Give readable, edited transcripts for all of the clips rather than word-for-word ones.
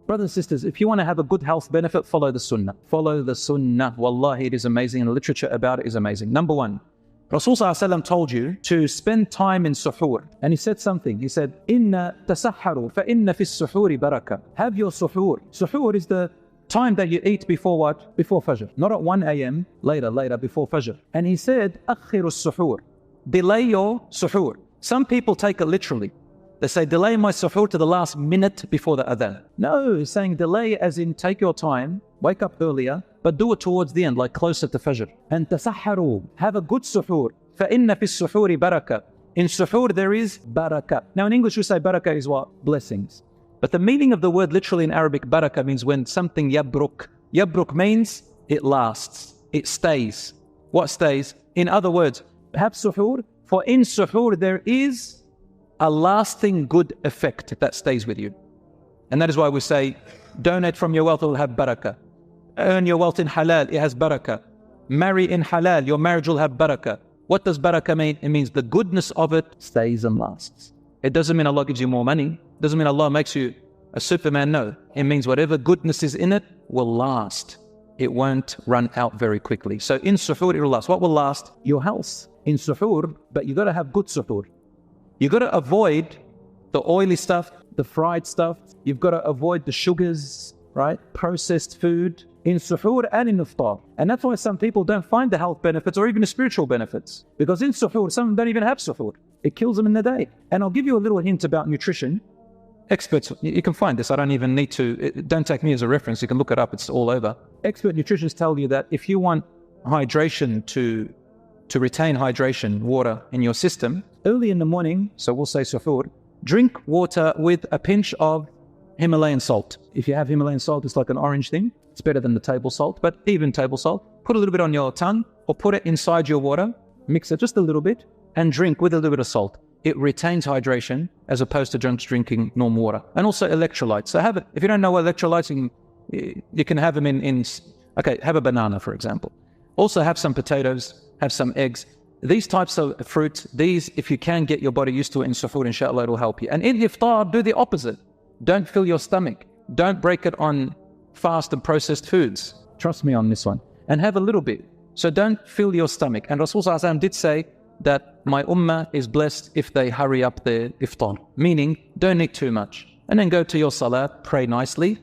Brothers and sisters, if you want to have a good health benefit, follow the sunnah. Follow the sunnah. Wallahi, it is amazing, and the literature about it is amazing. Number one, Rasul ﷺ told you to spend time in suhoor. And he said something. He said, Inna tasahharu fa inna fi suhoori baraka. Have your suhoor. Suhoor is the time that you eat before what? Before Fajr. Not at 1 a.m. Later, before Fajr. And he said, Akhiru suhoor. Delay your suhoor. Some people take it literally. They say, delay my suhoor to the last minute before the adhan. No, he's saying delay as in take your time, wake up earlier, but do it towards the end, like closer to Fajr. And tasahharu, have a good suhoor. فَإِنَّ فِي السُّحُورِ baraka. In suhoor there is baraka. Now in English we say baraka is what? Blessings. But the meaning of the word literally in Arabic, baraka, means when something yabruk. Yabruk means it lasts, it stays. What stays? In other words, have suhoor, for in suhoor there is a lasting good effect that stays with you. And that is why we say, donate from your wealth, it will have barakah. Earn your wealth in halal, it has barakah. Marry in halal, your marriage will have barakah. What does barakah mean? It means the goodness of it stays and lasts. It doesn't mean Allah gives you more money. It doesn't mean Allah makes you a Superman. No, it means whatever goodness is in it will last. It won't run out very quickly. So in suhoor it will last. What will last? Your health. In suhoor, but you got to have good suhoor. You got to avoid the oily stuff, the fried stuff. You've got to avoid the sugars, right? Processed food in suhoor and in iftar. And that's why some people don't find the health benefits or even the spiritual benefits. Because in suhoor, some don't even have suhoor. It kills them in the day. And I'll give you a little hint about nutrition. Experts, you can find this. I don't even need to, don't take me as a reference. You can look it up. It's all over. Expert nutritionists tell you that if you want hydration to retain hydration, water in your system, early in the morning, so we'll say suhoor, drink water with a pinch of Himalayan salt. If you have Himalayan salt, it's like an orange thing. It's better than the table salt, but even table salt, put a little bit on your tongue or put it inside your water, mix it just a little bit and drink with a little bit of salt. It retains hydration as opposed to just drinking normal water. And also electrolytes. So have it. If you don't know what electrolytes, you can have them okay, have a banana, for example. Also have some potatoes, have some eggs. These types of fruits, if you can get your body used to it in suhoor, inshallah, it will help you. And in iftar, do the opposite. Don't fill your stomach. Don't break it on fast and processed foods. Trust me on this one. And have a little bit. So don't fill your stomach. And Rasul ﷺ did say that my ummah is blessed if they hurry up their iftar. Meaning, don't eat too much. And then go to your salah, pray nicely,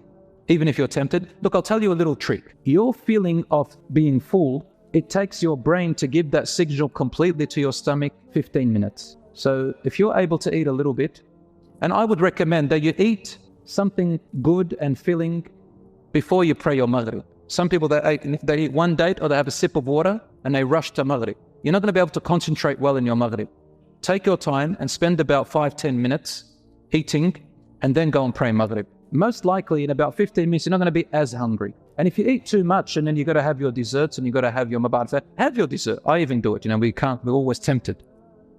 even if you're tempted. Look, I'll tell you a little trick. Your feeling of being full, it takes your brain to give that signal completely to your stomach 15 minutes. So if you're able to eat a little bit, and I would recommend that you eat something good and filling before you pray your maghrib. Some people, they eat one date or they have a sip of water and they rush to maghrib. You're not going to be able to concentrate well in your maghrib. Take your time and spend about 5-10 minutes eating and then go and pray maghrib. Most likely in about 15 minutes, you're not going to be as hungry. And if you eat too much and then you've got to have your desserts and you've got to have your mabarfa, have your dessert. I even do it. We're always tempted.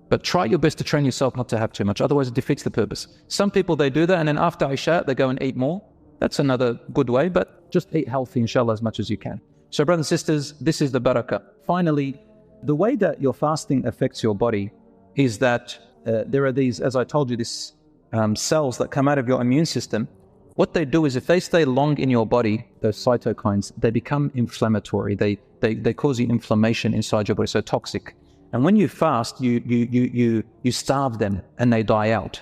But try your best to train yourself not to have too much. Otherwise, it defeats the purpose. Some people, they do that. And then after Isha, they go and eat more. That's another good way. But just eat healthy, inshallah, as much as you can. So brothers and sisters, this is the barakah. Finally, the way that your fasting affects your body is that there are these, as I told you, these cells that come out of your immune system. What they do is if they stay long in your body, those cytokines, they become inflammatory. They cause you inflammation inside your body, so toxic. And when you fast, you starve them and they die out.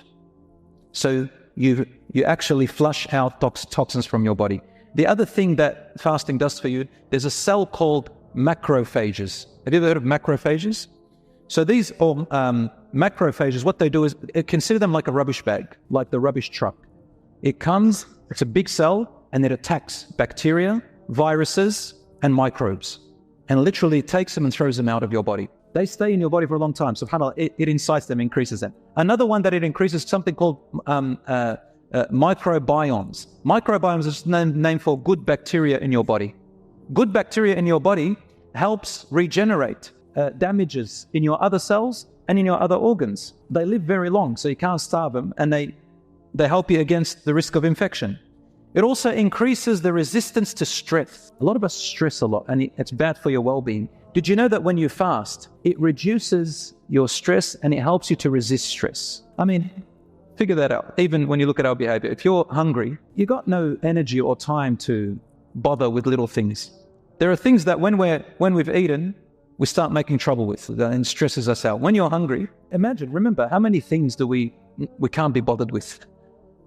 So you actually flush out toxins from your body. The other thing that fasting does for you, there's a cell called macrophages. Have you ever heard of macrophages? So these macrophages, what they do is consider them like a rubbish bag, like the rubbish truck. It comes, it's a big cell, and it attacks bacteria, viruses, and microbes. And literally takes them and throws them out of your body. They stay in your body for a long time. SubhanAllah, it incites them, increases them. Another one that it increases, something called microbiomes. Microbiomes is name for good bacteria in your body. Good bacteria in your body helps regenerate damages in your other cells and in your other organs. They live very long, so you can't starve them, and they help you against the risk of infection. It also increases the resistance to stress. A lot of us stress a lot, and it's bad for your well-being. Did you know that when you fast, it reduces your stress and it helps you to resist stress? I mean, Figure that out. Even when you look at our behavior, if you're hungry, you got no energy or time to bother with little things. There are things that when we've eaten, we start making trouble with, and stresses us out. When you're hungry, remember, how many things do we can't be bothered with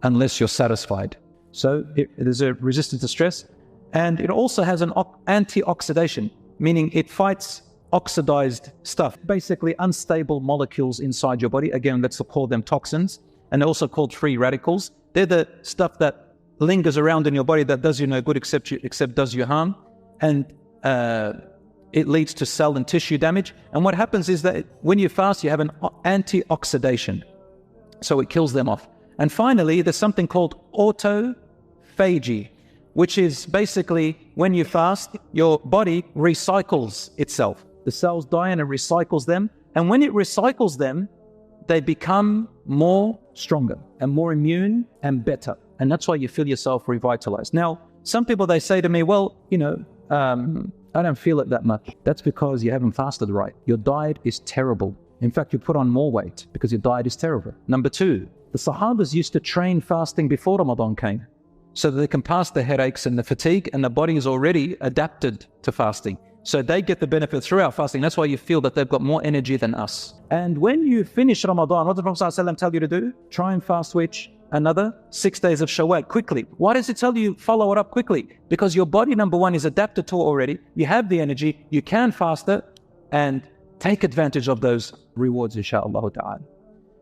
unless you're satisfied. So there's a resistance to stress, and it also has an antioxidation, meaning it fights oxidized stuff, basically unstable molecules inside your body. Again, let's call them toxins, and they're also called free radicals. They're the stuff that lingers around in your body that does you no good except does you harm, and it leads to cell and tissue damage. And what happens is that when you fast, you have an antioxidation, so it kills them off. And finally, there's something called autophagy, which is basically when you fast, your body recycles itself. The cells die and it recycles them. And when it recycles them, they become more stronger and more immune and better. And that's why you feel yourself revitalized. Now, some people, they say to me, well, I don't feel it that much. That's because you haven't fasted right. Your diet is terrible. In fact, you put on more weight because your diet is terrible. Number two, the Sahabas used to train fasting before Ramadan came so that they can pass the headaches and the fatigue, and the body is already adapted to fasting. So they get the benefit throughout fasting. That's why you feel that they've got more energy than us. And when you finish Ramadan, what did the Prophet ﷺ tell you to do? Try and fast which? Another 6 days of Shawwal, quickly. Why does it tell you follow it up quickly? Because your body, number one, is adapted to it already. You have the energy, you can fast it, and take advantage of those rewards, inshaAllah ta'ala.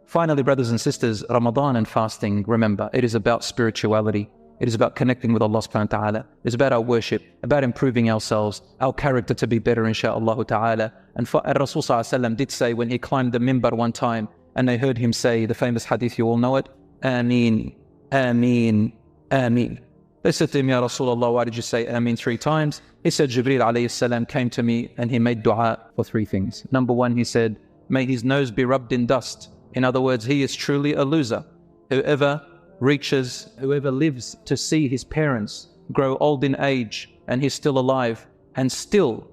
Finally, brothers and sisters, Ramadan and fasting, remember, it is about spirituality. It is about connecting with Allah subhanahu wa ta'ala. It's about our worship, about improving ourselves, our character to be better, inshaAllah ta'ala. And Rasul sallallahu alayhi wa sallam did say when he climbed the mimbar one time, and they heard him say the famous hadith, you all know it, Ameen, Ameen, Ameen. They said to him, Ya Rasulullah, why did you say Ameen 3 times? He said, Jibreel alayhi salam came to me and he made dua for 3 things. Number 1, he said, may his nose be rubbed in dust. In other words, he is truly a loser. Whoever lives to see his parents grow old in age and he's still alive, and still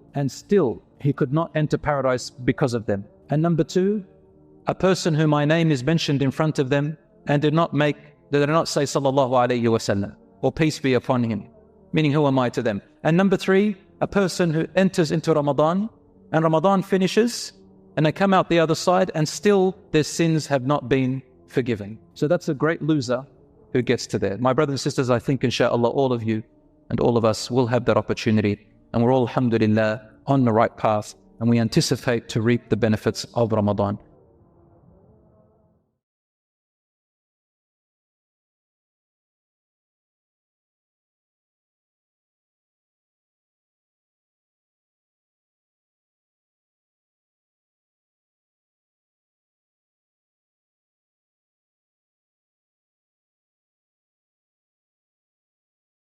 he could not enter paradise because of them. And number 2, a person whom my name is mentioned in front of them and did not say sallallahu alayhi wasallam or peace be upon him, meaning who am I to them? And number 3, a person who enters into Ramadan and Ramadan finishes and they come out the other side and still their sins have not been forgiven. So that's a great loser who gets to there. My brothers and sisters, I think inshaAllah all of you and all of us will have that opportunity, and we're all alhamdulillah on the right path, and we anticipate to reap the benefits of Ramadan.